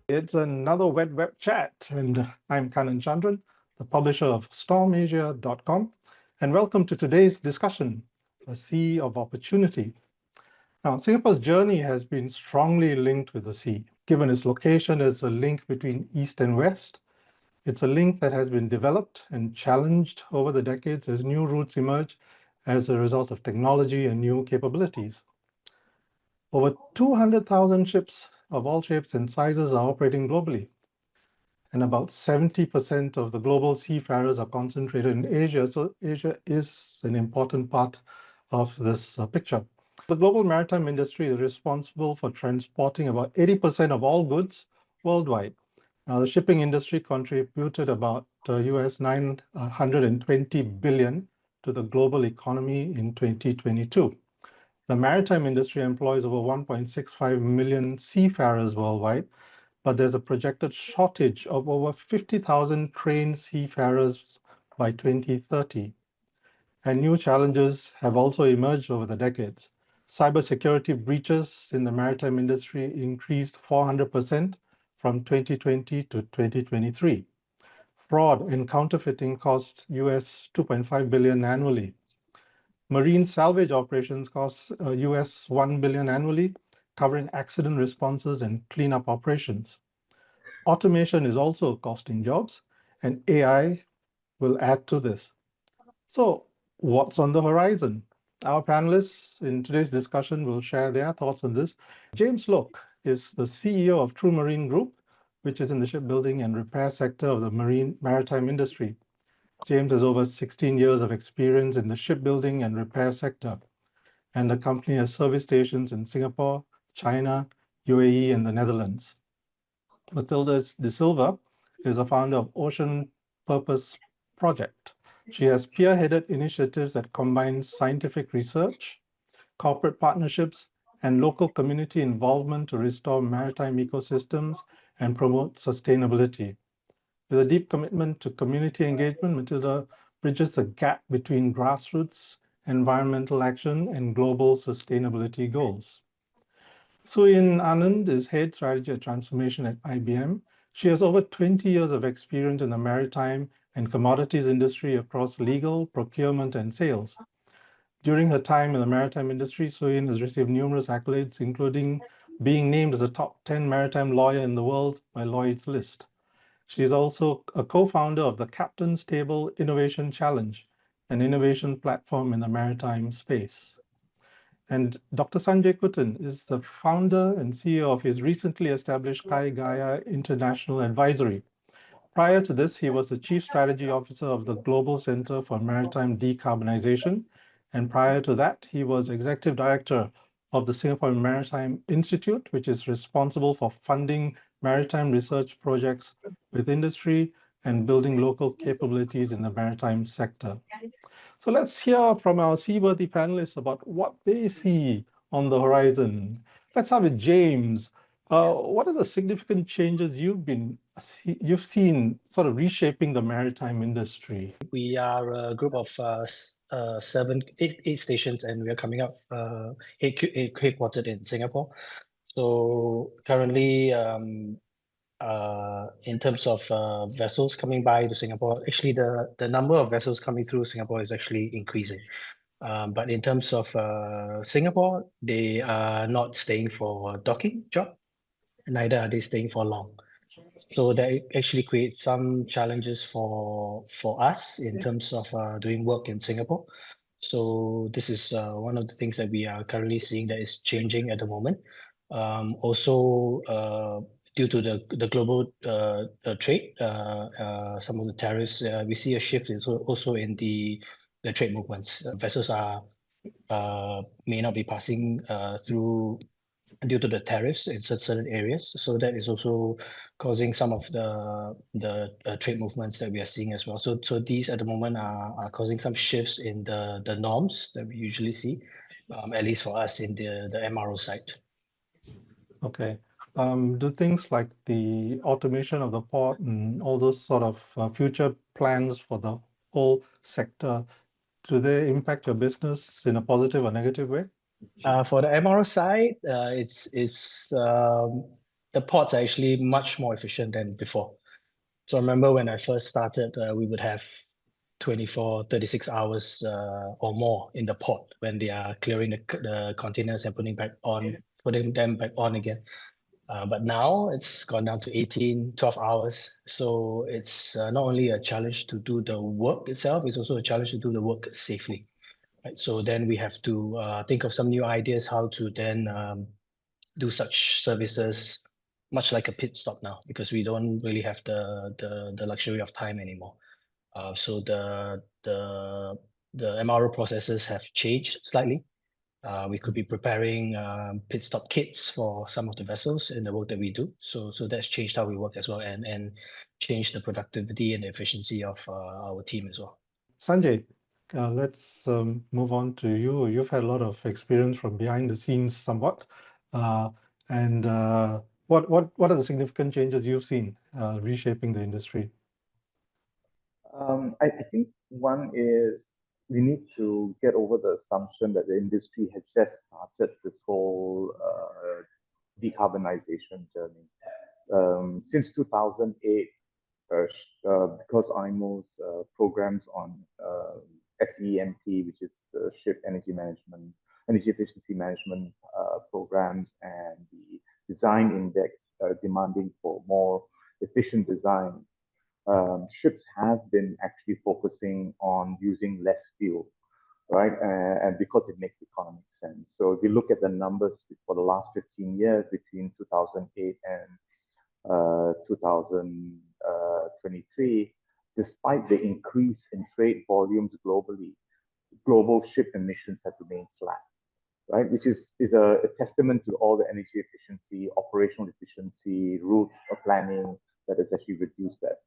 It's another WED Web Chat, and I'm Kanan Chandran, the publisher of stormasia.com, and welcome to today's discussion, A Sea of Opportunity. Now, Singapore's journey has been strongly linked with the sea. Given its location as a link between East and West, it's a link that has been developed and challenged over the decades as new routes emerge as a result of technology and new capabilities. Over 200,000 ships of all shapes and sizes are operating globally, and about 70% of the global seafarers are concentrated in Asia, so Asia is an important part of this picture. The global maritime industry is responsible for transporting about 80% of all goods worldwide. Now, the shipping industry contributed about US 920 billion to the global economy in 2022. The maritime industry employs over 1.65 million seafarers worldwide, but there's a projected shortage of over 50,000 trained seafarers by 2030. And new challenges have also emerged over the decades. Cybersecurity breaches in the maritime industry increased 400% from 2020 to 2023. Fraud and counterfeiting cost US 2.5 billion annually. Marine salvage operations cost US 1 billion annually, covering accident responses and cleanup operations. Automation is also costing jobs, and AI will add to this. So, what's on the horizon? Our panelists in today's discussion will share their thoughts on this. James Loke is the CEO of Tru-Marine Group, which is in the shipbuilding and repair sector of the maritime industry. James has over 16 years of experience in the shipbuilding and repair sector, and the company has service stations in Singapore, China, UAE, and the Netherlands. Matilda De Silva is a founder of Ocean Purpose Project. She has spearheaded initiatives that combine scientific research, corporate partnerships, and local community involvement to restore maritime ecosystems and promote sustainability. With a deep commitment to community engagement, Matilda bridges the gap between grassroots environmental action and global sustainability goals. Suyin Anand is Head Strategy and Transformation at IBM. She has over 20 years of experience in the maritime and commodities industry across legal, procurement, and sales. During her time in the maritime industry, Suyin has received numerous accolades, including being named as a top 10 maritime lawyer in the world by Lloyd's List. She is also a co-founder of the Captain's Table Innovation Challenge, an innovation platform in the maritime space. And Dr. Sanjay Kutan is the founder and CEO of his recently established Kai Gaia International Advisory. Prior to this, he was the Chief Strategy Officer of the Global Center for Maritime Decarbonization. And prior to that, he was Executive Director of the Singapore Maritime Institute, which is responsible for funding maritime research projects with industry and building local capabilities in the maritime sector. So let's hear from our seaworthy panelists about what they see on the horizon. Let's start with James. What are the significant changes you've seen sort of reshaping the maritime industry? We are a group of eight stations, and we are coming up headquartered in Singapore. So currently, in terms of vessels coming by to Singapore, actually the number of vessels coming through Singapore is actually increasing. But in terms of Singapore, they are not staying for docking job, neither are they staying for long. So that actually creates some challenges for us in terms of doing work in Singapore. So this is one of the things that we are currently seeing that is changing at the moment. Also, due to the global trade, some of the tariffs, we see a shift also in the the trade movements. Vessels may not be passing through due to the tariffs in certain areas. So that is also causing some of the trade movements that we are seeing as well. So these at the moment are causing some shifts in the norms that we usually see, at least for us in the MRO side. Okay. Do things like the automation of the port and all those sort of future plans for the whole sector, do they impact your business in a positive or negative way? For the MRO side, it's the ports are actually much more efficient than before. So I remember when I first started, we would have 24, 36 hours or more in the port when they are clearing the containers and putting them back on again. But now it's gone down to 18, 12 hours. So it's not only a challenge to do the work itself, it's also a challenge to do the work safely. Right? So then we have to think of some new ideas how to then do such services, much like a pit stop now, because we don't really have the luxury of time anymore. So the MRO processes have changed slightly. We could be preparing pit stop kits for some of the vessels in the work that we do. So that's changed how we work as well, and changed the productivity and the efficiency of our team as well. Sanjay, let's move on to you. You've had a lot of experience from behind the scenes somewhat. And what are the significant changes you've seen reshaping the industry? I think one is we need to get over the assumption that the industry has just started this whole decarbonization journey. Since 2008, because IMO's programs on SEMP, which is Ship Energy Management, Energy Efficiency Management programs, and the Design Index demanding for more efficient designs, ships have been actually focusing on using less fuel, right? And because it makes economic sense. So if you look at the numbers for the last 15 years between 2008 and 2023, despite the increase in trade volumes globally, global ship emissions have remained flat, right? Which is a testament to all the energy efficiency, operational efficiency, route planning that has actually reduced that.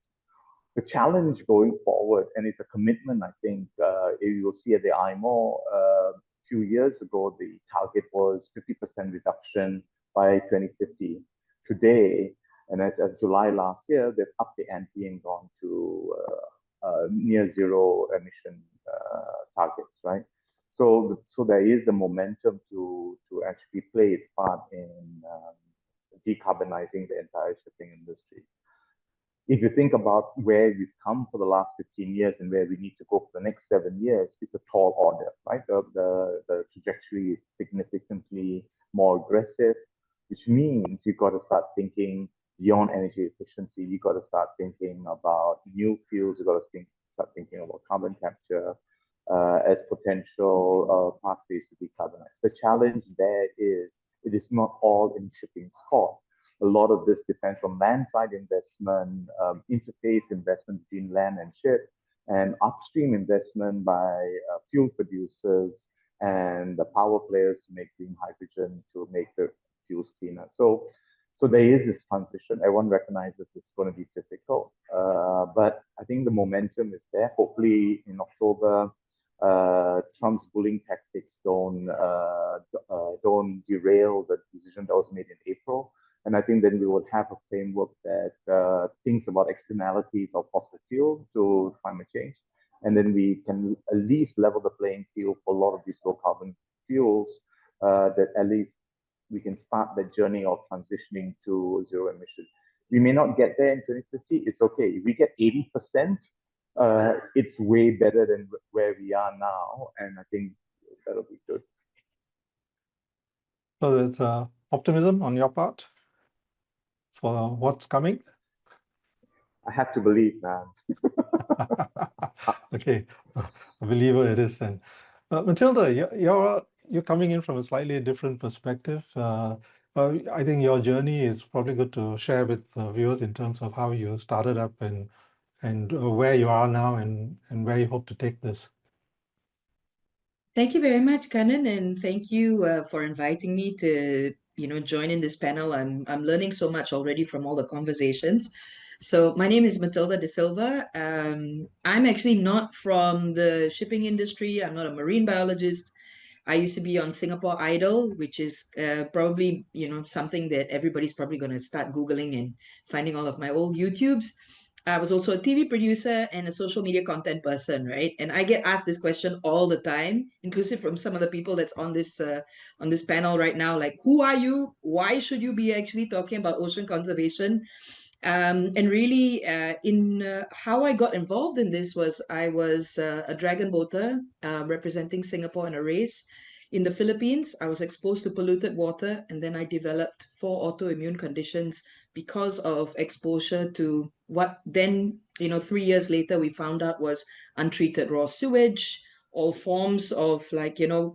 The challenge going forward, and it's a commitment, I think, you will see at the IMO, a few years ago, the target was 50% reduction by 2050. Today, and at July last year, they've upped the ante and gone to near zero emission targets, right? So there is a momentum to actually play its part in decarbonizing the entire shipping industry. If you think about where we've come for the last 15 years and where we need to go for the next 7 years, it's a tall order, right? The trajectory is significantly more aggressive, which means you've got to start thinking beyond energy efficiency. You've got to start thinking about new fuels. You've got to start thinking about carbon capture as potential pathways to decarbonize. The challenge there is it is not all in shipping's court. A lot of this depends on land-side investment, interface investment between land and ship, and upstream investment by fuel producers and the power players to make green hydrogen to make the fuels cleaner. So there is this transition. Everyone recognizes it's going to be difficult, but I think the momentum is there. Hopefully in October, Trump's bullying tactics don't derail the decision that was made in April. And I think then we will have a framework that thinks about externalities of fossil fuel to climate change. And then we can at least level the playing field for a lot of these low carbon fuels, that at least we can start the journey of transitioning to zero emission. We may not get there in 2050. It's okay. If we get 80%, it's way better than where we are now. And I think that'll be good. So there's optimism on your part for what's coming? I have to believe, man. Okay, a believer it is then. Matilda, you're coming in from a slightly different perspective. I think your journey is probably good to share with viewers in terms of how you started up and where you are now and where you hope to take this. Thank you very much, Kanan, and thank you for inviting me to, join in this panel. I'm learning so much already from all the conversations. So my name is Matilda De Silva. I'm actually not from the shipping industry. I'm not a marine biologist. I used to be on Singapore Idol, which is probably, something that everybody's probably going to start Googling and finding all of my old YouTubes. I was also a TV producer and a social media content person, right? And I get asked this question all the time, inclusive from some of the people that's on this panel right now. Like, who are you? Why should you be actually talking about ocean conservation? And really, in how I got involved in this was I was a dragon boater representing Singapore in a race in the Philippines. I was exposed to polluted water, and then I developed 4 autoimmune conditions because of exposure to what then, 3 years later, we found out was untreated raw sewage, all forms of bacteria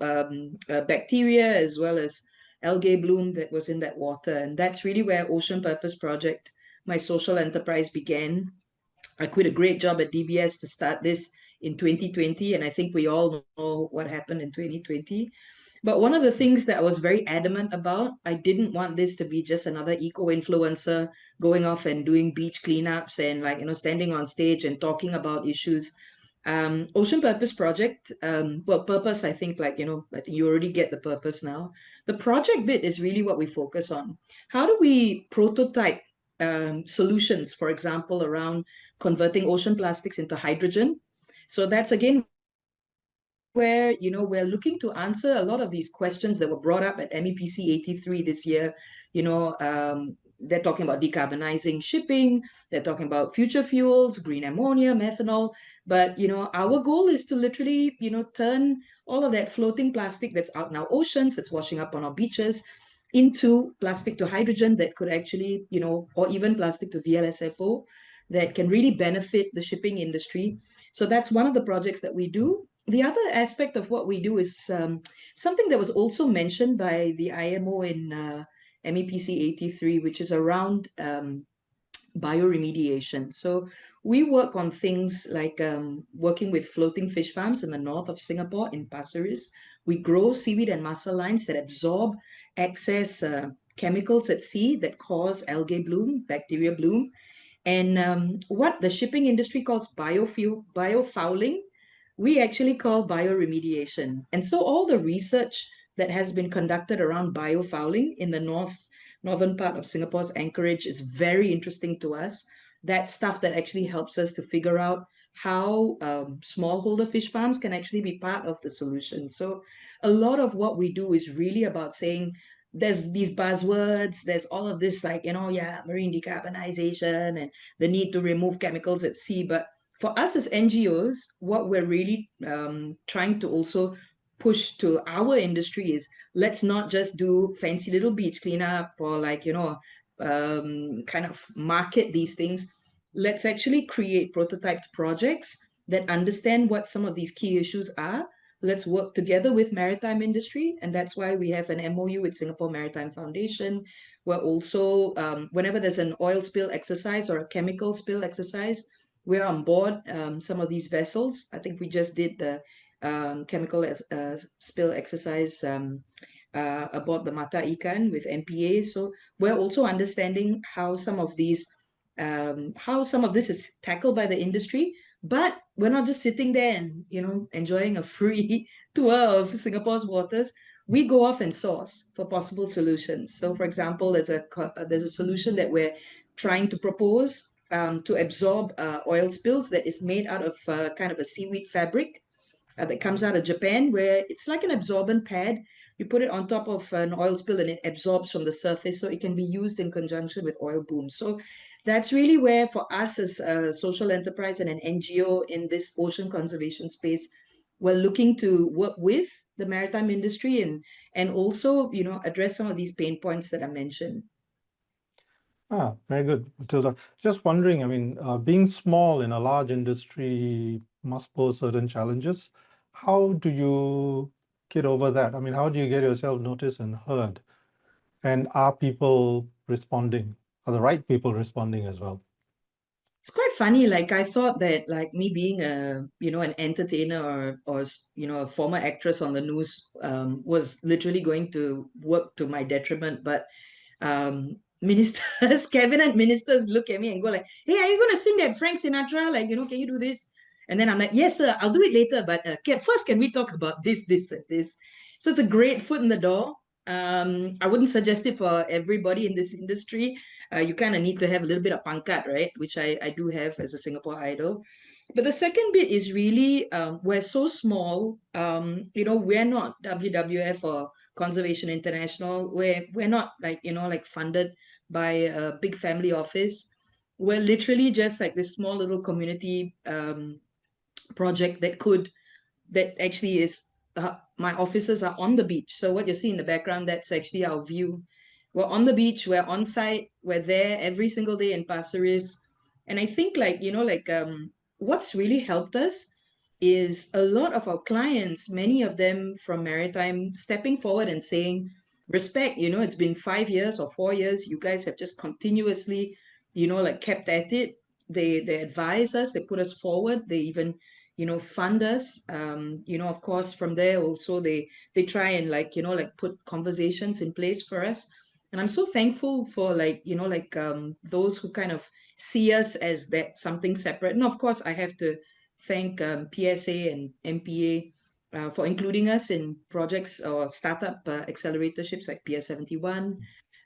as well as algae bloom that was in that water. And that's really where Ocean Purpose Project, my social enterprise, began. I quit a great job at DBS to start this in 2020, and I think we all know what happened in 2020. But one of the things that I was very adamant about, I didn't want this to be just another eco-influencer going off and doing beach cleanups and standing on stage and talking about issues. Ocean Purpose Project, well, purpose, I think I think you already get the purpose now. The project bit is really what we focus on. How do we prototype solutions, for example, around converting ocean plastics into hydrogen? So that's again where we're looking to answer a lot of these questions that were brought up at MEPC 83 this year. They're talking about decarbonizing shipping, they're talking about future fuels, green ammonia, methanol. But our goal is to literally turn all of that floating plastic that's out in our oceans, that's washing up on our beaches, into plastic to hydrogen that could actually, or even plastic to VLSFO, that can really benefit the shipping industry. So that's one of the projects that we do. The other aspect of what we do is something that was also mentioned by the IMO in MEPC 83, which is around bioremediation. So we work on things like working with floating fish farms in the north of Singapore in Pasir Ris. We grow seaweed and mussel lines that absorb excess chemicals at sea that cause algae bloom, bacteria bloom. And what the shipping industry calls biofouling, we actually call bioremediation. And so all the research that has been conducted around biofouling in the northern part of Singapore's Anchorage is very interesting to us. That's stuff that actually helps us to figure out how smallholder fish farms can actually be part of the solution. So a lot of what we do is really about saying, there's these buzzwords, there's all of this marine decarbonization and the need to remove chemicals at sea. But for us as NGOs, what we're really trying to also push to our industry is, let's not just do fancy little beach cleanup or kind of market these things. Let's actually create prototyped projects that understand what some of these key issues are. Let's work together with maritime industry, and that's why we have an MOU with Singapore Maritime Foundation. We're also, whenever there's an oil spill exercise or a chemical spill exercise, we're on board some of these vessels. I think we just did the chemical spill exercise aboard the Mata Ikan with MPA. So we're also understanding how some of this is tackled by the industry. But we're not just sitting there and enjoying a free tour of Singapore's waters. We go off and source for possible solutions. So, for example, there's a solution that we're trying to propose to absorb oil spills that is made out of kind of a seaweed fabric that comes out of Japan, where it's like an absorbent pad. You put it on top of an oil spill and it absorbs from the surface, so it can be used in conjunction with oil booms. So that's really where, for us as a social enterprise and an NGO in this ocean conservation space, we're looking to work with the maritime industry and also address some of these pain points that I mentioned. Very good, Matilda. Just wondering, I mean, being small in a large industry must pose certain challenges. How do you get over that? I mean, how do you get yourself noticed and heard? And are people responding? Are the right people responding as well? It's quite funny. Like I thought that like me being a, an entertainer or a former actress on the news was literally going to work to my detriment. But ministers, cabinet ministers look at me and go like, hey, are you going to sing that Frank Sinatra? Like, can you do this? And then I'm like, yes, sir, I'll do it later. But first, can we talk about this, and this? So it's a great foot in the door. I wouldn't suggest it for everybody in this industry. You kind of need to have a little bit of pangkat, right? Which I do have as a Singapore idol. But the second bit is really we're so small. We're not WWF or Conservation International. We're not like like funded by a big family office. We're literally just like this small little community project that actually is my offices are on the beach. So what you see in the background, that's actually our view. We're on the beach, we're on site, we're there every single day in Pasir Ris. And I think what's really helped us is a lot of our clients, many of them from maritime, stepping forward and saying, respect, it's been 5 years or 4 years, you guys have just continuously, kept at it. They advise us, they put us forward, they even fund us. Of course, from there also they try and put conversations in place for us. And I'm so thankful for those who kind of see us as that something separate. And of course, I have to thank PSA and MPA for including us in projects or startup acceleratorships like PS71.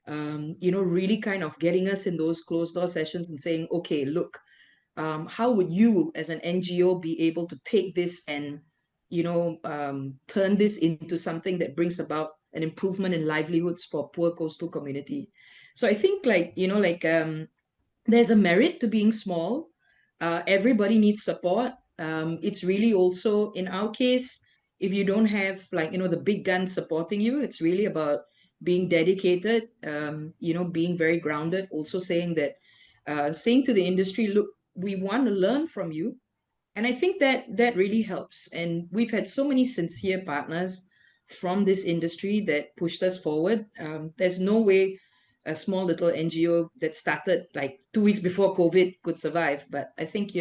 Really kind of getting us in those closed door sessions and saying, okay, look, how would you as an NGO be able to take this and turn this into something that brings about an improvement in livelihoods for poor coastal community? So I think there's a merit to being small. Everybody needs support. It's really also in our case, if you don't have the big guns supporting you, it's really about being dedicated, being very grounded, also saying that saying to the industry, look, we want to learn from you. And I think that really helps. And we've had so many sincere partners from this industry that pushed us forward. There's no way a small little NGO that started like 2 weeks before COVID could survive. But I think,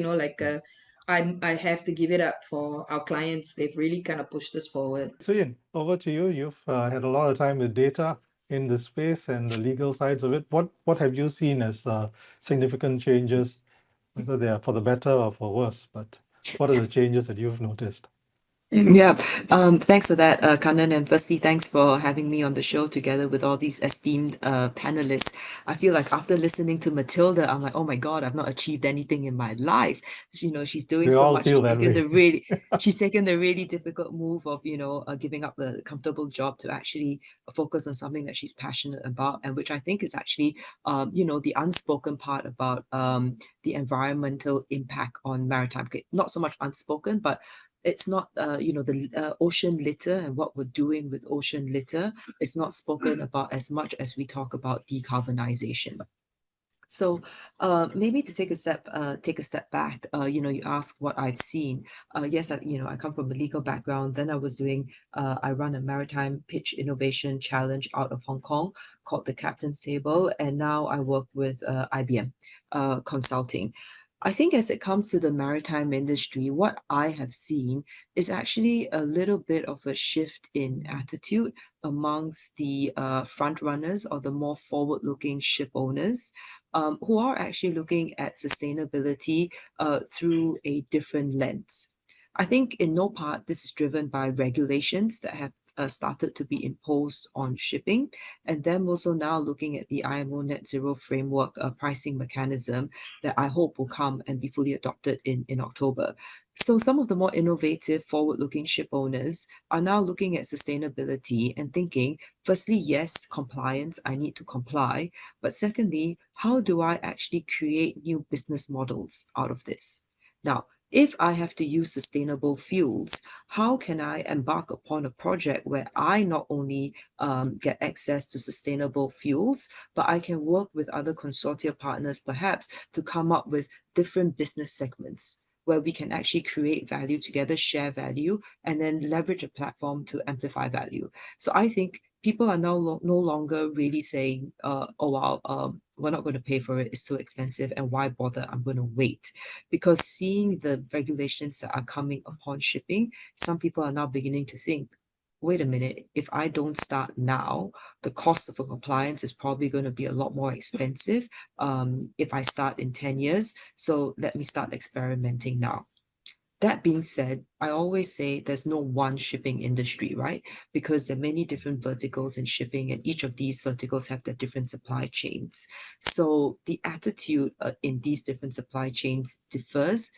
I have to give it up for our clients. They've really kind of pushed us forward. So Ian, over to you. You've had a lot of time with data in this space and the legal sides of it. What have you seen as significant changes, whether they are for the better or for worse? But what are the changes that you've noticed? Yeah, thanks for that, Kannan, and firstly, thanks for having me on the show together with all these esteemed panelists. I feel like after listening to Matilda, I'm like, oh my God, I've not achieved anything in my life. She's doing We so all much. feel that way. She's taken the really difficult move of, giving up the comfortable job to actually focus on something that she's passionate about, and which I think is actually, the unspoken part about the environmental impact on maritime. Okay, not so much unspoken, but it's not, the ocean litter and what we're doing with ocean litter is not spoken about as much as we talk about decarbonization. So maybe to take a step back, you ask what I've seen. Yes, I come from a legal background. Then I run a maritime pitch innovation challenge out of Hong Kong called the Captain's Table. And now I work with IBM Consulting. I think as it comes to the maritime industry, what I have seen is actually a little bit of a shift in attitude amongst the front runners or the more forward-looking ship owners who are actually looking at sustainability through a different lens. I think in no part this is driven by regulations that have started to be imposed on shipping, and then also now looking at the IMO net zero framework pricing mechanism that I hope will come and be fully adopted in October. So some of the more innovative forward-looking ship owners are now looking at sustainability and thinking, firstly, yes, compliance, I need to comply, but secondly, how do I actually create new business models out of this? Now, if I have to use sustainable fuels, how can I embark upon a project where I not only get access to sustainable fuels, but I can work with other consortia partners perhaps to come up with different business segments where we can actually create value together, share value, and then leverage a platform to amplify value. So I think people are now no longer really saying, oh, wow, we're not going to pay for it. It's too expensive. And why bother? I'm going to wait. Because seeing the regulations that are coming upon shipping, some people are now beginning to think, wait a minute, if I don't start now, the cost of a compliance is probably going to be a lot more expensive if I start in 10 years. So let me start experimenting now. That being said, I always say there's no one shipping industry, right? Because there are many different verticals in shipping, and each of these verticals have their different supply chains. So the attitude in these different supply chains differs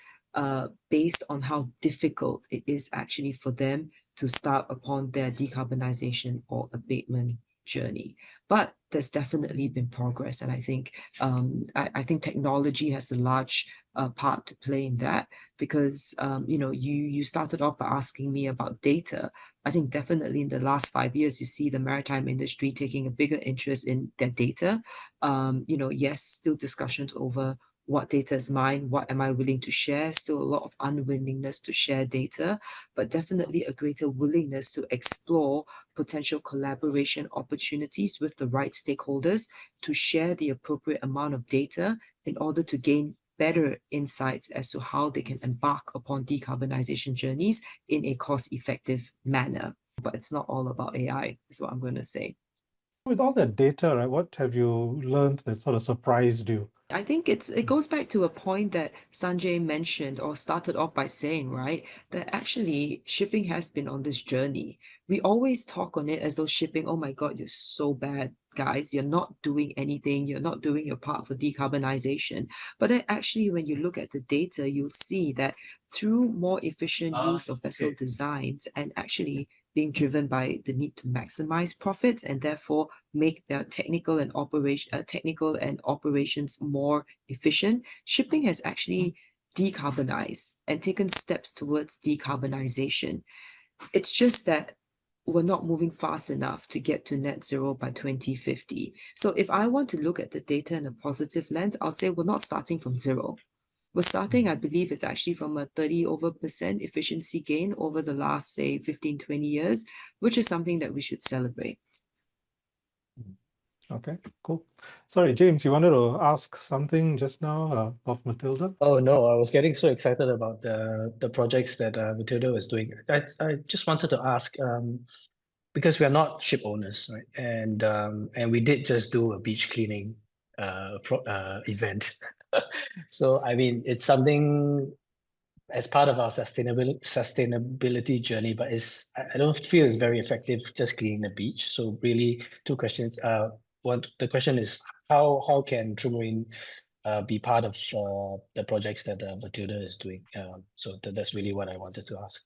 based on how difficult it is actually for them to start upon their decarbonization or abatement journey. But there's definitely been progress, and I think I think technology has a large part to play in that, because you started off by asking me about data. I think definitely in the last 5 years, you see the maritime industry taking a bigger interest in their data. Yes, still discussions over what data is mine, what am I willing to share, still a lot of unwillingness to share data, but definitely a greater willingness to explore potential collaboration opportunities with the right stakeholders to share the appropriate amount of data in order to gain better insights as to how they can embark upon decarbonization journeys in a cost-effective manner. But it's not all about AI, is what I'm going to say. With all that data, right, what have you learned that sort of surprised you? I think it goes back to a point that Sanjay mentioned or started off by saying, right, that actually shipping has been on this journey. We always talk on it as though shipping, oh my God, you're so bad, guys. You're not doing anything. You're not doing your part for decarbonization. But then actually, when you look at the data, you'll see that through more efficient use of vessel designs and actually being driven by the need to maximize profits and therefore make their technical and operations more efficient, shipping has actually decarbonized and taken steps towards decarbonization. It's just that we're not moving fast enough to get to net zero by 2050. So if I want to look at the data in a positive lens, I'll say we're not starting from zero. We're starting, I believe it's actually from a 30% efficiency gain over the last, say, 15, 20 years, which is something that we should celebrate. Okay, cool. Sorry, James, you wanted to ask something just now of Matilda? Oh no, I was getting so excited about the projects that Matilda was doing. I just wanted to ask, because we are not ship owners, right? And we did just do a beach cleaning event. So I mean, it's something as part of our sustainability journey, but I don't feel it's very effective just cleaning the beach. So really, two questions. The question is how can Tru-Marine be part of the projects that Matilda is doing? So that's really what I wanted to ask.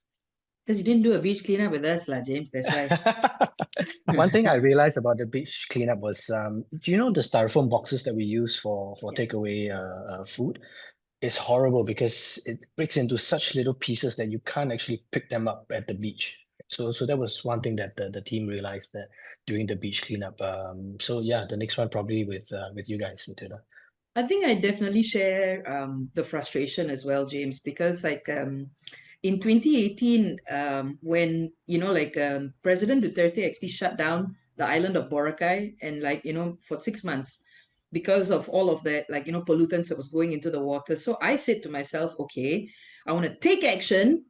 Because you didn't do a beach cleanup with us, James, that's why. One thing I realized about the beach cleanup was, do you know the styrofoam boxes that we use for takeaway food? It's horrible because it breaks into such little pieces that you can't actually pick them up at the beach. So that was one thing that the team realized that during the beach cleanup. So yeah, the next one probably with you guys, Matilda. I think I definitely share the frustration as well, James, because in 2018, when President Duterte actually shut down the island of Boracay and for 6 months because of all of that pollutants that was going into the water. So I said to myself, okay, I want to take action,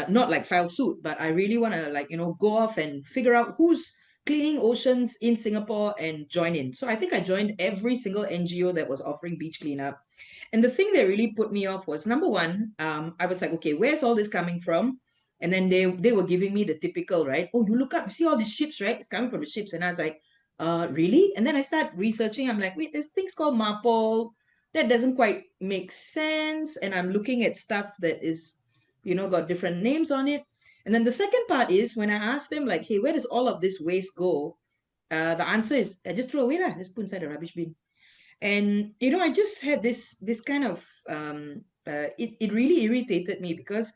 not like file suit, but I really want to go off and figure out who's cleaning oceans in Singapore and join in. So I think I joined every single NGO that was offering beach cleanup. And the thing that really put me off was, number one, I was like, okay, where's all this coming from? And then they were giving me the typical, right? Oh, you look up, you see all these ships, right? It's coming from the ships. And I was like, really? And then I start researching. I'm like, wait, there's things called MAPOL. That doesn't quite make sense. And I'm looking at stuff that is, got different names on it. And then the second part is when I asked them, like, hey, where does all of this waste go? The answer is, I just throw away lah. Just put inside the rubbish bin. And I just had this kind of it really irritated me because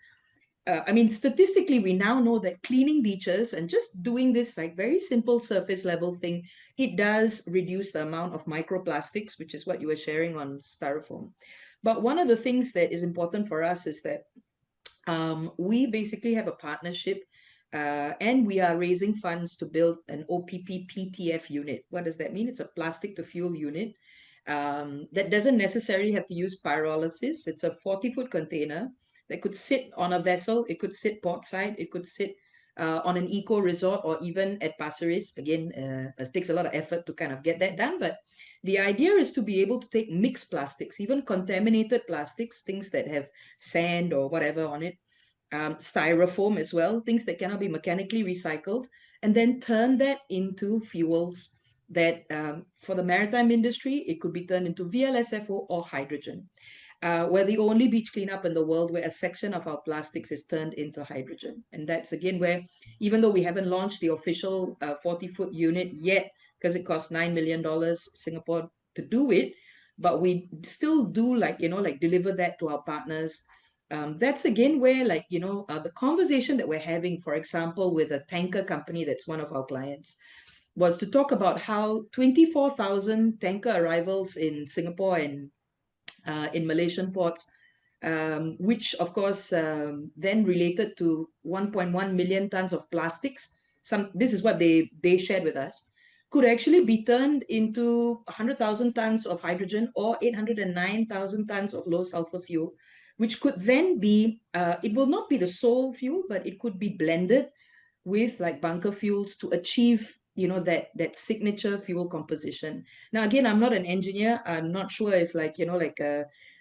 I mean, statistically, we now know that cleaning beaches and just doing this like very simple surface level thing, it does reduce the amount of microplastics, which is what you were sharing on styrofoam. But one of the things that is important for us is that we basically have a partnership And we are raising funds to build an OPP PTF unit. What does that mean? It's a plastic to fuel unit. That doesn't necessarily have to use pyrolysis. It's a 40-foot container that could sit on a vessel. It could sit portside. It could sit on an eco resort or even at Pasir Ris. Again, it takes a lot of effort to kind of get that done. But the idea is to be able to take mixed plastics, even contaminated plastics, things that have sand or whatever on it, styrofoam as well, things that cannot be mechanically recycled, and then turn that into fuels that for the maritime industry, it could be turned into VLSFO or hydrogen. We're the only beach cleanup in the world where a section of our plastics is turned into hydrogen. And that's again where, even though we haven't launched the official 40-foot unit yet, because it costs $9 million Singapore to do it, but we still do like deliver that to our partners. That's again where the conversation that we're having, for example, with a tanker company that's one of our clients, was to talk about how 24,000 tanker arrivals in Singapore and in Malaysian ports, which of course then related to 1.1 million tons of plastics. This is what they shared with us, could actually be turned into 100,000 tons of hydrogen or 809,000 tons of low sulfur fuel, which could then be, it will not be the sole fuel, but it could be blended with like bunker fuels to achieve that signature fuel composition. Now again, I'm not an engineer. I'm not sure if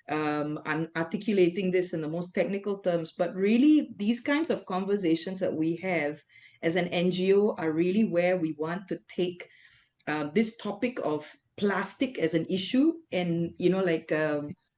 I'm articulating this in the most technical terms, but really these kinds of conversations that we have as an NGO are really where we want to take this topic of plastic as an issue. And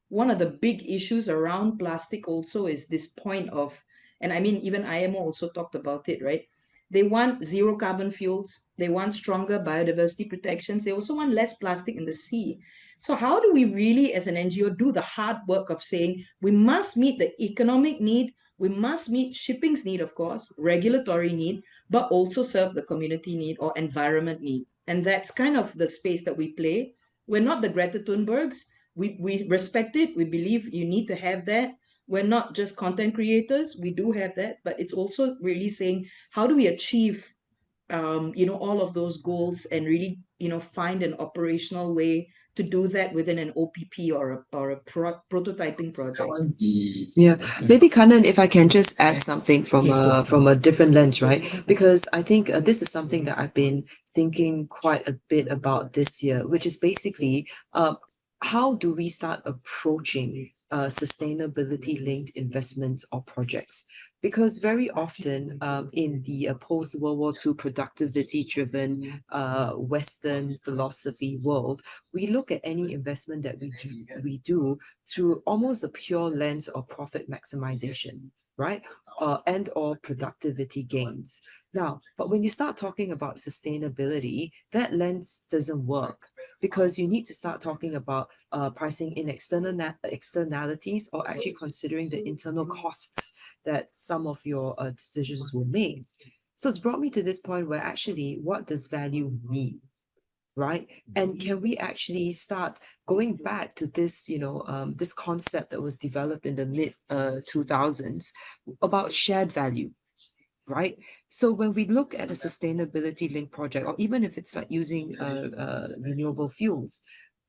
one of the big issues around plastic also is this point of, and I mean even IMO also talked about it, right? They want zero carbon fuels, they want stronger biodiversity protections, they also want less plastic in the sea. So how do we really as an NGO do the hard work of saying we must meet the economic need, we must meet shipping's need, of course, regulatory need, but also serve the community need or environment need? And that's kind of the space that we play. We're not the Greta Thunbergs. We respect it. We believe you need to have that. We're not just content creators. We do have that, but it's also really saying, how do we achieve, all of those goals and really, find an operational way to do that within an OPP or a prototyping project. Yeah, maybe Kanan, if I can just add something from a different lens, right? Because I think this is something that I've been thinking quite a bit about this year, which is basically how do we start approaching sustainability-linked investments or projects? Because very often in the post-World War II productivity-driven Western philosophy world, we look at any investment that we do through almost a pure lens of profit maximization, right? And or productivity gains. Now, but when you start talking about sustainability, that lens doesn't work, because you need to start talking about pricing in externalities, or actually considering the internal costs that some of your decisions will make. So it's brought me to this point where actually, what does value mean? Right? And can we actually start going back to this, this concept that was developed in the mid 2000s about shared value, right? So when we look at a sustainability linked project, or even if it's like using renewable fuels,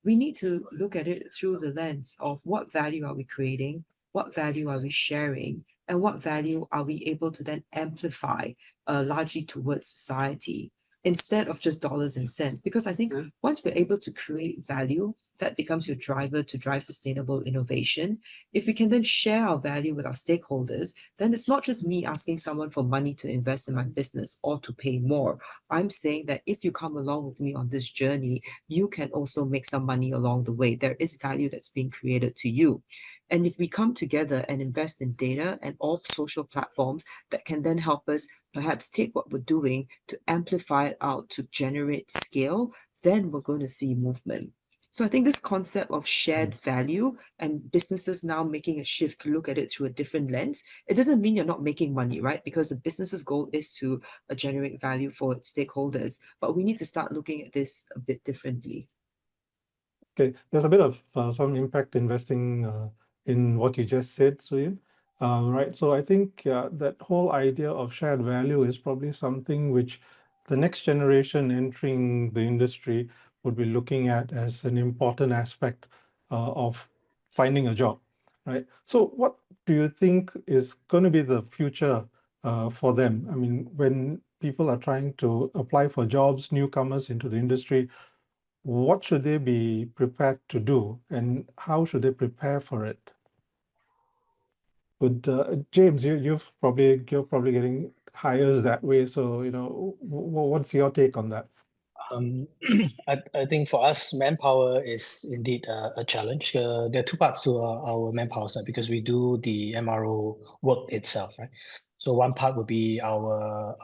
we need to look at it through the lens of what value are we creating, what value are we sharing, and what value are we able to then amplify largely towards society, instead of just dollars and cents. Because I think once we're able to create value, that becomes your driver to drive sustainable innovation. If we can then share our value with our stakeholders, then it's not just me asking someone for money to invest in my business or to pay more. I'm saying that if you come along with me on this journey, you can also make some money along the way. There is value that's being created to you. And if we come together and invest in data and all social platforms that can then help us perhaps take what we're doing to amplify it out to generate scale, then we're going to see movement. So I think this concept of shared value and businesses now making a shift to look at it through a different lens, it doesn't mean you're not making money, right? Because the business's goal is to generate value for its stakeholders, but we need to start looking at this a bit differently. Okay, there's a bit of some impact investing in what you just said, Suyin. Right. So I think that whole idea of shared value is probably something which the next generation entering the industry would be looking at as an important aspect of finding a job, right? So what do you think is going to be the future for them? I mean, when people are trying to apply for jobs, newcomers into the industry, what should they be prepared to do, and how should they prepare for it? But James, you're probably getting hires that way. So what's your take on that? I think for us, manpower is indeed a challenge. There are two parts to our manpower side because we do the MRO work itself, right? So one part would be our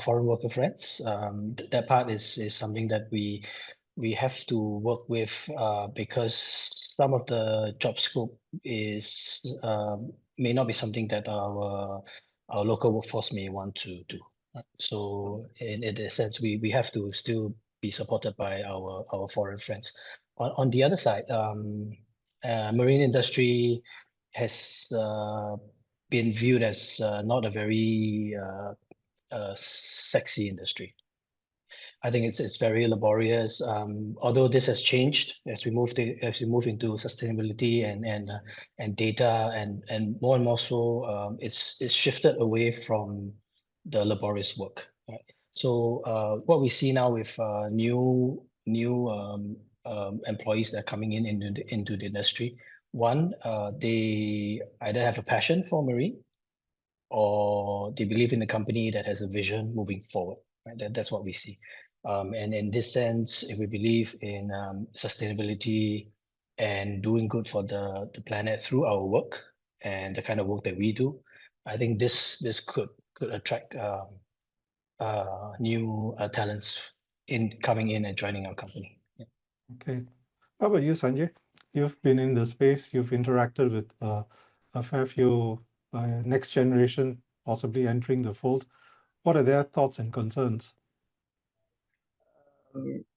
foreign worker friends. That part is something that we have to work with because some of the job scope is may not be something that our local workforce may want to do. So in a sense, we have to still be supported by our foreign friends. On the other side, marine industry has been viewed as not a very sexy industry. I think it's very laborious. Although this has changed as we move into sustainability and data and more so, it's shifted away from the laborious work. Right? So what we see now with new employees that are coming into the industry, one, they either have a passion for marine or they believe in a company that has a vision moving forward. Right? That's what we see. And in this sense, if we believe in sustainability and doing good for the planet through our work and the kind of work that we do, I think this could attract new talents coming in and joining our company. Yeah. Okay. How about you, Sanjay? You've been in the space, you've interacted with a fair few next generation possibly entering the fold. What are their thoughts and concerns?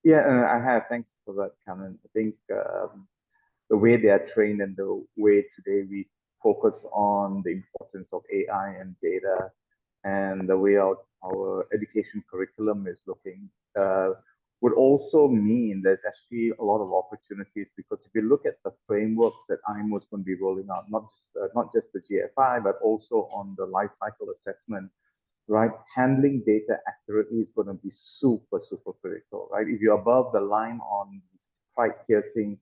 Yeah, I have. Thanks for that, Cameron. I think the way they are trained and the way today we focus on the importance of AI and data and the way our education curriculum is looking would also mean there's actually a lot of opportunities because if you look at the frameworks that IMO is going to be rolling out, not just the GFI, but also on the life cycle assessment, right? Handling data accurately is going to be super, super critical, right? If you're above the line on these price-piercing,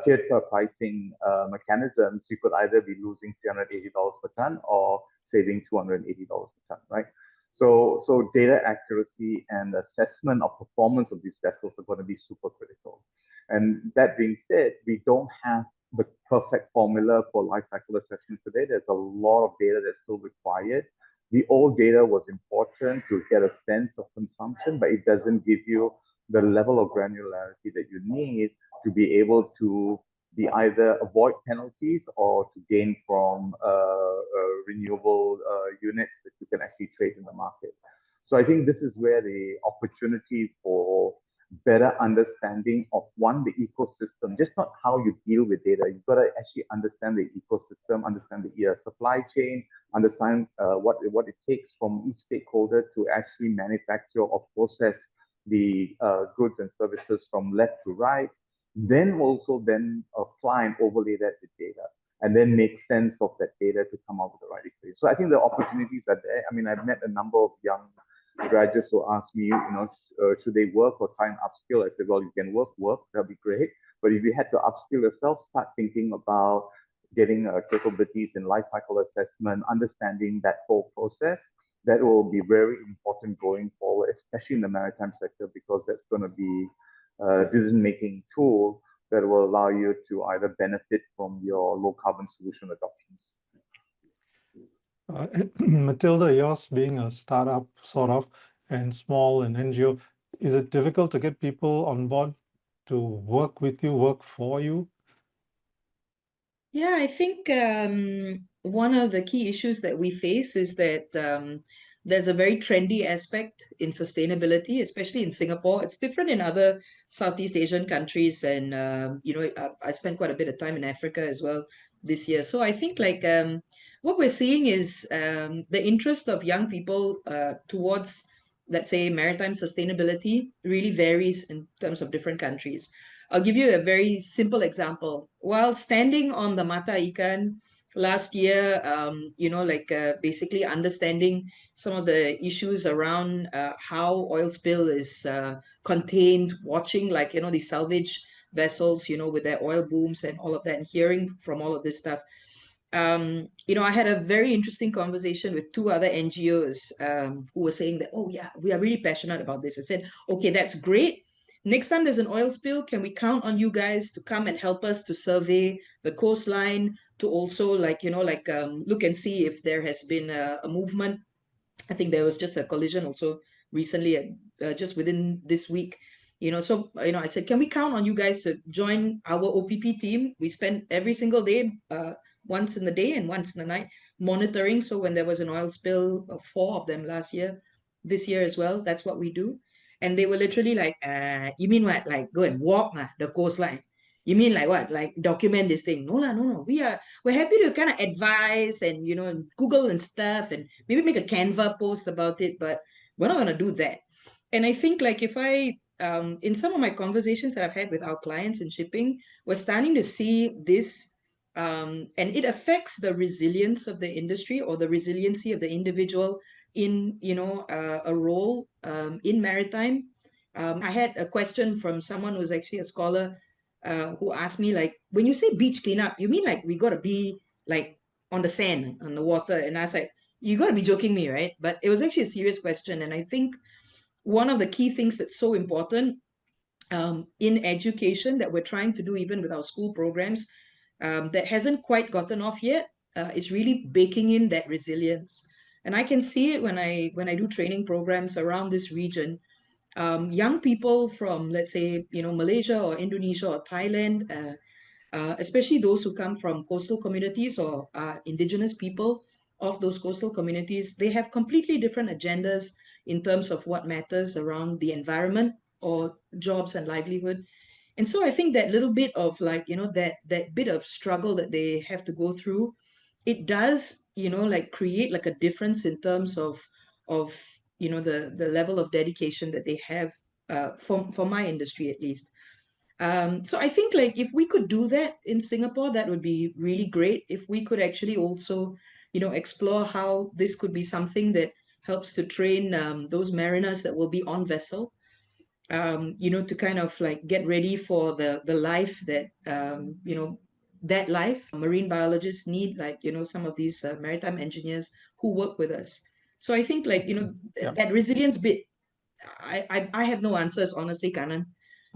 tiered pricing mechanisms, you could either be losing $380 per ton or saving $280 per ton, right? So data accuracy and assessment of performance of these vessels are going to be super critical. And that being said, we don't have the perfect formula for life cycle assessment today. There's a lot of data that's still required. The old data was important to get a sense of consumption, but it doesn't give you the level of granularity that you need to be able to be either avoid penalties or to gain from renewable units that you can actually trade in the market. So I think this is where the opportunity for better understanding of one, the ecosystem, just not how you deal with data. You've got to actually understand the ecosystem, understand the supply chain, understand what it takes from each stakeholder to actually manufacture or process the goods and services from left to right. Then also then apply and overlay that with data and then make sense of that data to come out with the right equation. So I think the opportunities are there. I mean, I've met a number of young graduates who ask me, should they work or try and upskill? I said, well, you can work, that'd be great. But if you had to upskill yourself, start thinking about getting capabilities in life cycle assessment, understanding that whole process. That will be very important going forward, especially in the maritime sector, because that's going to be a decision-making tool that will allow you to either benefit from your low carbon solution adoptions. Matilda, yours being a startup sort of and small and NGO, is it difficult to get people on board to work with you, work for you? Yeah, I think one of the key issues that we face is that there's a very trendy aspect in sustainability, especially in Singapore. It's different in other Southeast Asian countries, and I spent quite a bit of time in Africa as well. this year. So I think like what we're seeing is the interest of young people towards, let's say, maritime sustainability really varies in terms of different countries. I'll give you a very simple example. While standing on the Mata Ikan last year, basically understanding some of the issues around how oil spill is contained, watching like, the salvage vessels, with their oil booms and all of that, and hearing from all of this stuff. I had a very interesting conversation with two other NGOs who were saying that, oh yeah, we are really passionate about this. I said, okay, that's great. Next time there's an oil spill, can we count on you guys to come and help us to survey the coastline, to also look and see if there has been a movement. I think there was just a collision also recently, just within this week. So I said, can we count on you guys to join our OPP team? We spend every single day, once in the day and once in the night, monitoring. So when there was an oil spill, 4 of them last year, this year as well, that's what we do. And they were literally like, you mean what? Like go and walk the coastline? You mean like what? Like document this thing? No lah, no. We're happy to kind of advise and Google and stuff, and maybe make a Canva post about it, but we're not gonna do that. And I think like if I in some of my conversations that I've had with our clients in shipping, we're starting to see this, and it affects the resilience of the industry or the resiliency of the individual in a role in maritime. I had a question from someone who's actually a scholar who asked me, like, when you say beach cleanup, you mean like we gotta be like on the sand, on the water? And I was like, you gotta be joking me, right? But it was actually a serious question. And I think one of the key things that's so important in education that we're trying to do even with our school programs that hasn't quite gotten off yet is really baking in that resilience. And I can see it when I do training programs around this region. Young people from, let's say, Malaysia or Indonesia or Thailand, especially those who come from coastal communities or indigenous people of those coastal communities, they have completely different agendas in terms of what matters around the environment or jobs and livelihood. And so I think that little bit of like, that bit of struggle that they have to go through, it does, like create like a difference in terms of the level of dedication that they have for my industry at least. So I think like if we could do that in Singapore, that would be really great. If we could actually also, explore how this could be something that helps to train those mariners that will be on vessel, to kind of like get ready for the life that, that life marine biologists need, like, some of these maritime engineers who work with us. So I think like, Yeah. that resilience bit, I have no answers, honestly, Kanan.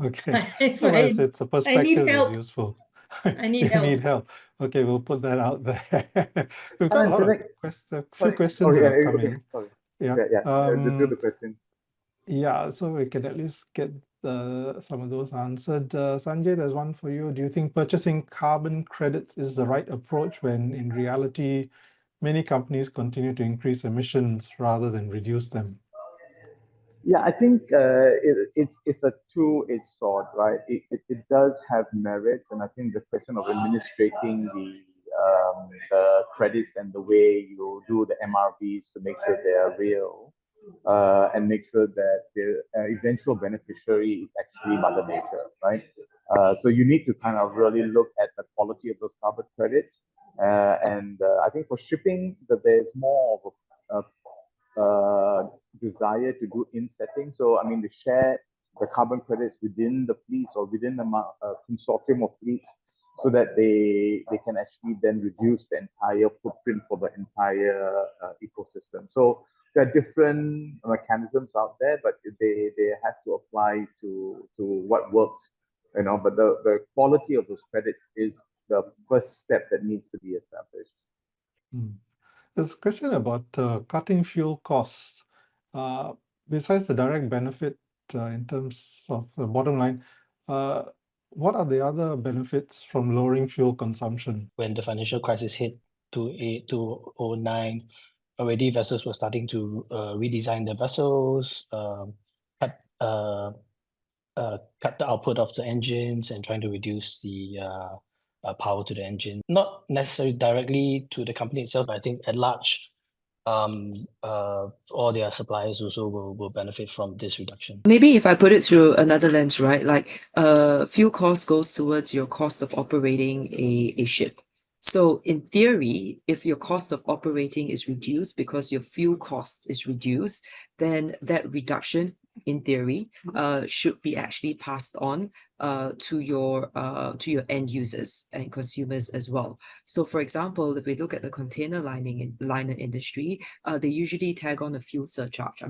Okay. If No, I it's a need perspective that's help. useful. I need You help. need help. Okay, we'll put that out there. We've got a lot of a few questions Oh, that yeah, have come okay, in. sorry. Yeah. Do the questions. Yeah, so we can at least get some of those answered. Sanjay, there's one for you. Do you think purchasing carbon credits is the right approach when in reality, many companies continue to increase emissions rather than reduce them? Yeah, I think it's a two-edged sword, right? It does have merits, and I think the question of administrating the credits and the way you do the MRVs to make sure they are real and make sure that the eventual beneficiary is actually Mother Nature, right? So you need to kind of really look at the quality of those carbon credits. And I think for shipping, that there's more of a desire to do insetting. So, I mean, to share the carbon credits within the fleets or within the consortium of fleets so that they can actually then reduce the entire footprint for the entire ecosystem. So there are different mechanisms out there, but they have to apply to what works, but the quality of those credits is the first step that needs to be established. There's a question about cutting fuel costs. Besides the direct benefit in terms of the bottom line, what are the other benefits from lowering fuel consumption? When the financial crisis hit 2008-2009, already vessels were starting to redesign their vessels, cut the output of the engines and trying to reduce the power to the engine. Not necessarily directly to the company itself, but I think at large, all their suppliers also will benefit from this reduction. Maybe if I put it through another lens, right? Like fuel cost goes towards your cost of operating a ship. So in theory, if your cost of operating is reduced because your fuel cost is reduced, then that reduction, in theory, should be actually passed on to your end users and consumers as well. So for example, if we look at the container liner industry, they usually tag on a fuel surcharge. I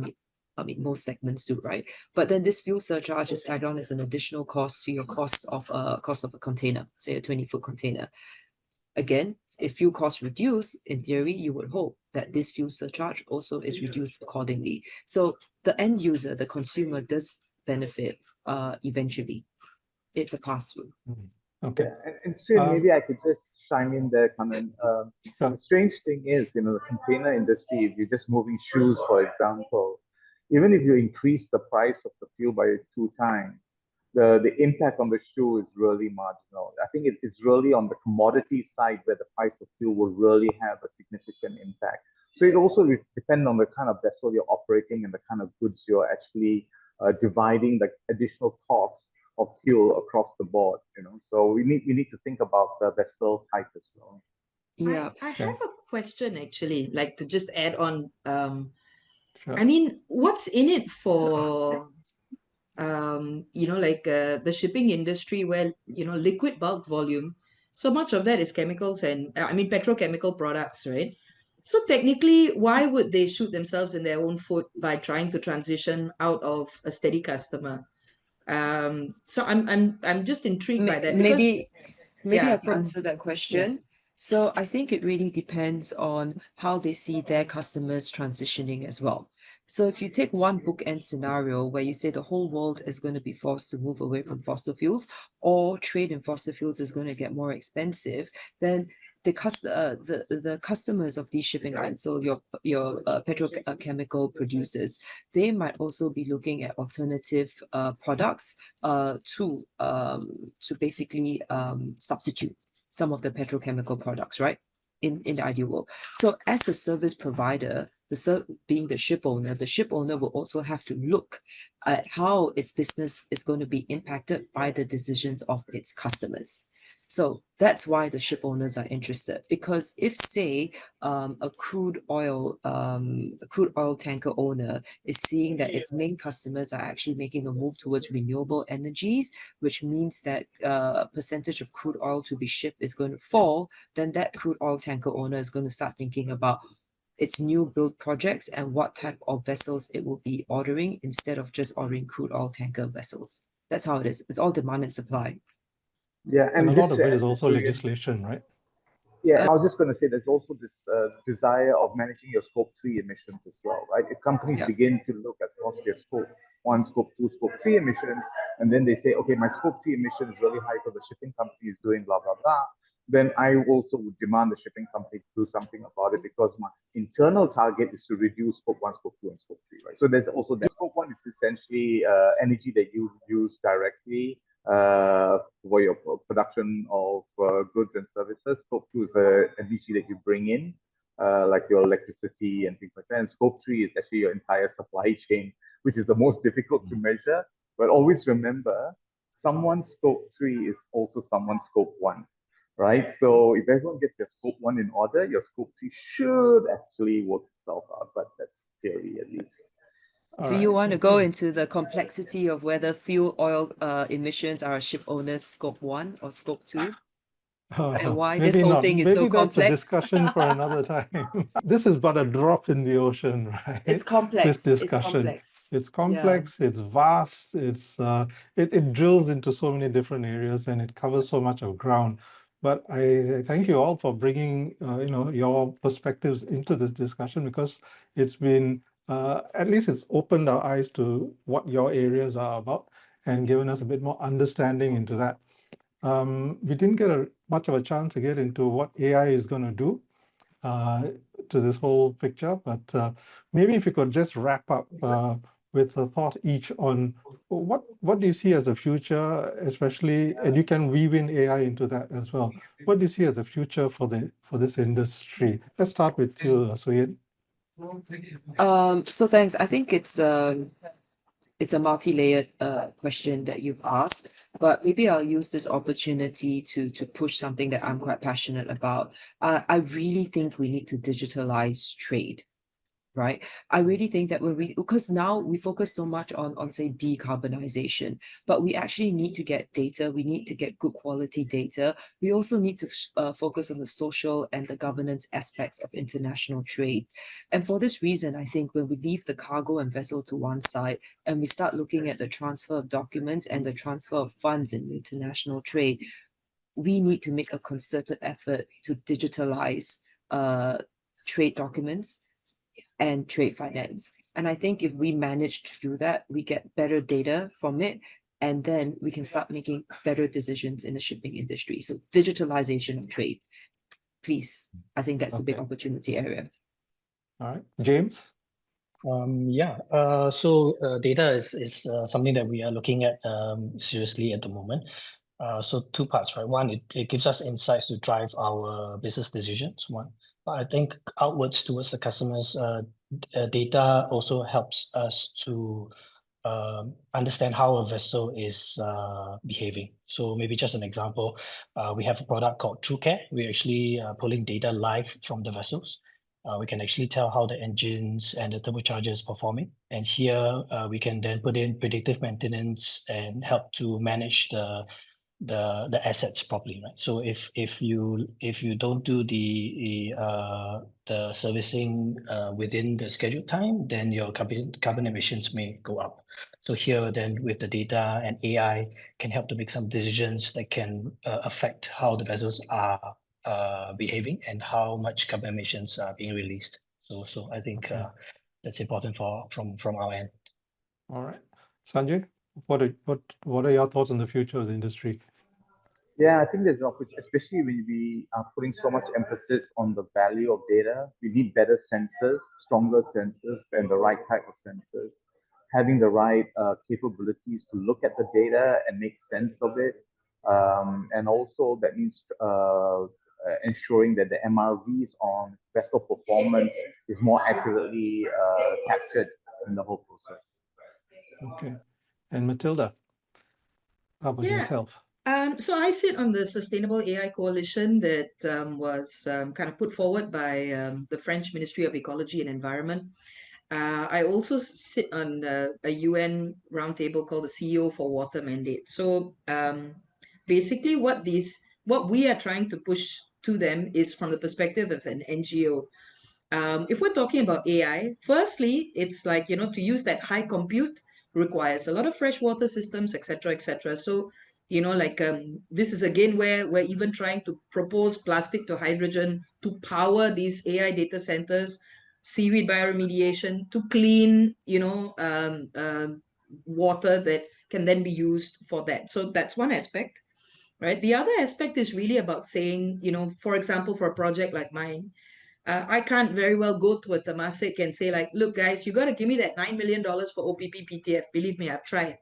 mean, most segments do, right? But then this fuel surcharge is tagged on as an additional cost to your cost of a container, say a 20-foot container. Again, if fuel costs reduce, in theory, you would hope that this fuel surcharge also is reduced accordingly. So the end user, the consumer, does benefit eventually. It's a pass-through. Okay. And Srin, maybe I could just chime in there, Kanan. The strange thing is, the container industry, if you're just moving shoes, for example, even if you increase the price of the fuel by 2 times, the impact on the shoe is really marginal. I think it's really on the commodity side where the price of fuel will really have a significant impact. So it also depends on the kind of vessel you're operating and the kind of goods you're actually dividing the additional costs of fuel across the board. So we need to think about the vessel type as well. Yeah. I have a question actually, like to just add on. Sure. I mean, what's in it for the shipping industry where, liquid bulk volume, so much of that is chemicals and petrochemical products, right? So technically, why would they shoot themselves in their own foot by trying to transition out of a steady customer? So I'm just intrigued by that because Maybe yeah, I can answer that question. So I think it really depends on how they see their customers transitioning as well. So if you take one bookend scenario where you say the whole world is going to be forced to move away from fossil fuels, or trade in fossil fuels is going to get more expensive, then the customers of these shipping lines, so your petrochemical producers, they might also be looking at alternative products to basically substitute some of the petrochemical products, right? In the ideal world. So as a service provider, being the ship owner will also have to look at how its business is going to be impacted by the decisions of its customers. So that's why the ship owners are interested, because if, say, a crude oil tanker owner is seeing that its main customers are actually making a move towards renewable energies, which means that percentage of crude oil to be shipped is going to fall, then that crude oil tanker owner is going to start thinking about its new build projects and what type of vessels it will be ordering instead of just ordering crude oil tanker vessels. That's how it is. It's all demand and supply. Yeah, And a lot just of to it add is to also Julian, legislation, right? Yeah, and I was just going to say there's also this desire of managing your scope 3 emissions as well, right? If companies Yeah. begin to look across their scope 1, scope 2, scope 3 emissions, and then they say, okay, my scope 3 emission is really high because the shipping company is doing blah, blah, blah, then I also would demand the shipping company to do something about it because my internal target is to reduce scope 1, scope 2, and scope 3, right? So there's also that. Scope 1 is essentially energy that you use directly for your production of goods and services. Scope 2 is the energy that you bring in, like your electricity and things like that. And scope 3 is actually your entire supply chain, which is the most difficult to measure. But always remember, someone's scope 3 is also someone's scope 1, right? So if everyone gets their scope 1 in order, your scope 3 should actually work itself out, but that's theory at least. Do you want to go into the complexity of whether fuel oil emissions are a ship owner's scope 1 or scope 2? And why this whole thing is so complex? Maybe that's a discussion for another time. This is but a drop in the ocean, right? It's complex. This discussion. It's complex. It's vast. It drills into so many different areas and it covers so much of ground. But I thank you all for bringing your perspectives into this discussion, because it's been at least it's opened our eyes to what your areas are about and given us a bit more understanding into that. We didn't get much of a chance to get into what AI is going to do to this whole picture, but maybe if you could just wrap up with a thought each on what do you see as the future, especially, and you can weave in AI into that as well. What do you see as the future for this industry? Let's start with you, Suyin. So thanks. I think it's a multi-layered question that you've asked, but maybe I'll use this opportunity to push something that I'm quite passionate about. I really think we need to digitalize trade. Right. I really think that because now we focus so much on say decarbonization, but we actually need to get data. We need to get good quality data. We also need to focus on the social and the governance aspects of international trade. And for this reason, I think when we leave the cargo and vessel to one side and we start looking at the transfer of documents and the transfer of funds in international trade, we need to make a concerted effort to digitalize trade documents and trade finance. And I think if we manage to do that, we get better data from it, and then we can start making better decisions in the shipping industry. So digitalization of trade, please. I think that's a big opportunity area. All right, James. So data is something that we are looking at seriously at the moment. So two parts, right? One, it gives us insights to drive our business decisions, one. But I think outwards towards the customers, data also helps us to understand how a vessel is behaving. So maybe just an example, we have a product called Tru-Care. We're actually pulling data live from the vessels. We can actually tell how the engines and the turbocharger is performing. And here we can then put in predictive maintenance and help to manage the assets properly, right? So if you don't do the servicing within the scheduled time, then your carbon emissions may go up. So here then with the data and AI can help to make some decisions that can affect how the vessels are behaving and how much carbon emissions are being released. So I think that's important from our end. All right, Sanjay, what are your thoughts on the future of the industry? Yeah, I think there's an opportunity, especially when we are putting so much emphasis on the value of data. We need better sensors, stronger sensors, and the right type of sensors. Having the right capabilities to look at the data and make sense of it. And also that means ensuring that the MRVs on vessel performance is more accurately captured in the whole process. Okay. And Matilda, how about yourself? So I sit on the Sustainable AI Coalition that was kind of put forward by the French Ministry of Ecology and Environment. I also sit on a UN roundtable called the CEO for Water Mandate. So basically what we are trying to push to them is from the perspective of an NGO. If we're talking about AI, firstly, it's like, to use that high compute requires a lot of freshwater systems, etc., etc. So, this is again where we're even trying to propose plastic to hydrogen to power these AI data centers, seaweed bioremediation to clean, water that can then be used for that. So that's one aspect, right? The other aspect is really about saying, for example, for a project like mine, I can't very well go to a Temasek and say like, look, guys, you got to give me that $9 million for OPP PTF. Believe me, I've tried.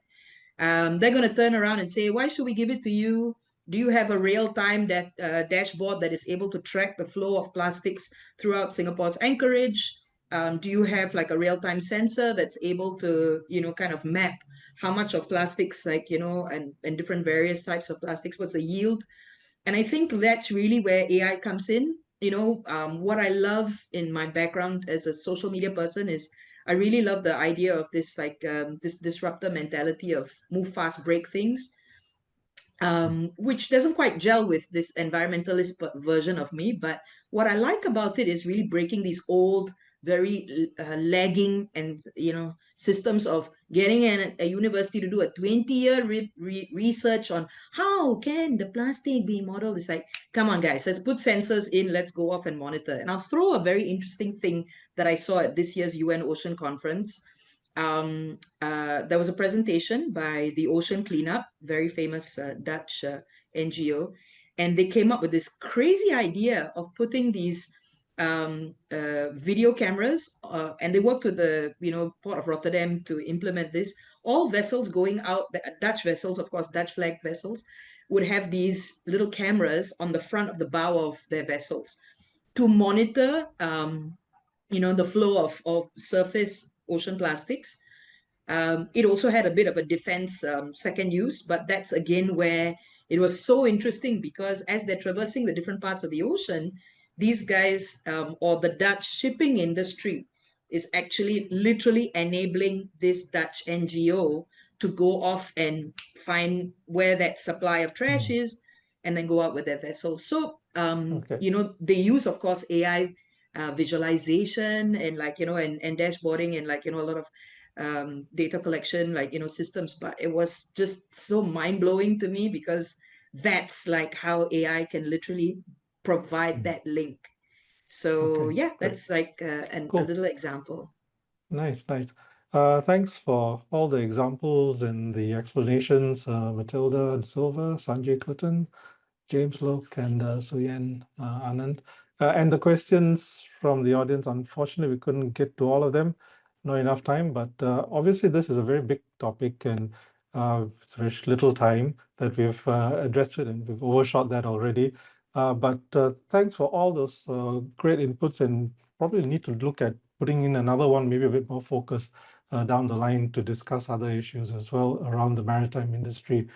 They're going to turn around and say, why should we give it to you? Do you have a real-time dashboard that is able to track the flow of plastics throughout Singapore's anchorage? Do you have like a real-time sensor that's able to, kind of map how much of plastics, like, and different various types of plastics, what's the yield? And I think that's really where AI comes in. What I love in my background as a social media person is I really love the idea of this this disruptor mentality of move fast, break things, which doesn't quite gel with this environmentalist version of me. But what I like about it is really breaking these old, very lagging and systems of getting a university to do a 20-year research on how can the plastic be modeled. It's like, come on guys, let's put sensors in, let's go off and monitor. And I'll throw a very interesting thing that I saw at this year's UN Ocean Conference. There was a presentation by the Ocean Cleanup, very famous Dutch NGO, and they came up with this crazy idea of putting these video cameras, and they worked with the Port of Rotterdam to implement this. All vessels going out, the Dutch vessels, of course, Dutch flag vessels, would have these little cameras on the front of the bow of their vessels to monitor, the flow of surface ocean plastics. It also had a bit of a defense second use, but that's again where it was so interesting, because as they're traversing the different parts of the ocean, these guys, or the Dutch shipping industry, is actually literally enabling this Dutch NGO to go off and find where that supply of trash is, and then go out with their vessels. So, Okay. they use, of course, AI visualization and and dashboarding, and a lot of data collection, systems. But it was just so mind-blowing to me, because that's like how AI can literally provide that link. So Okay, yeah, great. that's like a Cool. little example. Nice, nice. Thanks for all the examples and the explanations, Matilda and Silva, Sanjay Kutan, James Lok, and Suyan Anand. And the questions from the audience, unfortunately, we couldn't get to all of them, not enough time, but obviously this is a very big topic, and it's very little time that we've addressed it, and we've overshot that already. But thanks for all those great inputs, and probably need to look at putting in another one, maybe a bit more focused down the line, to discuss other issues as well around the maritime industry.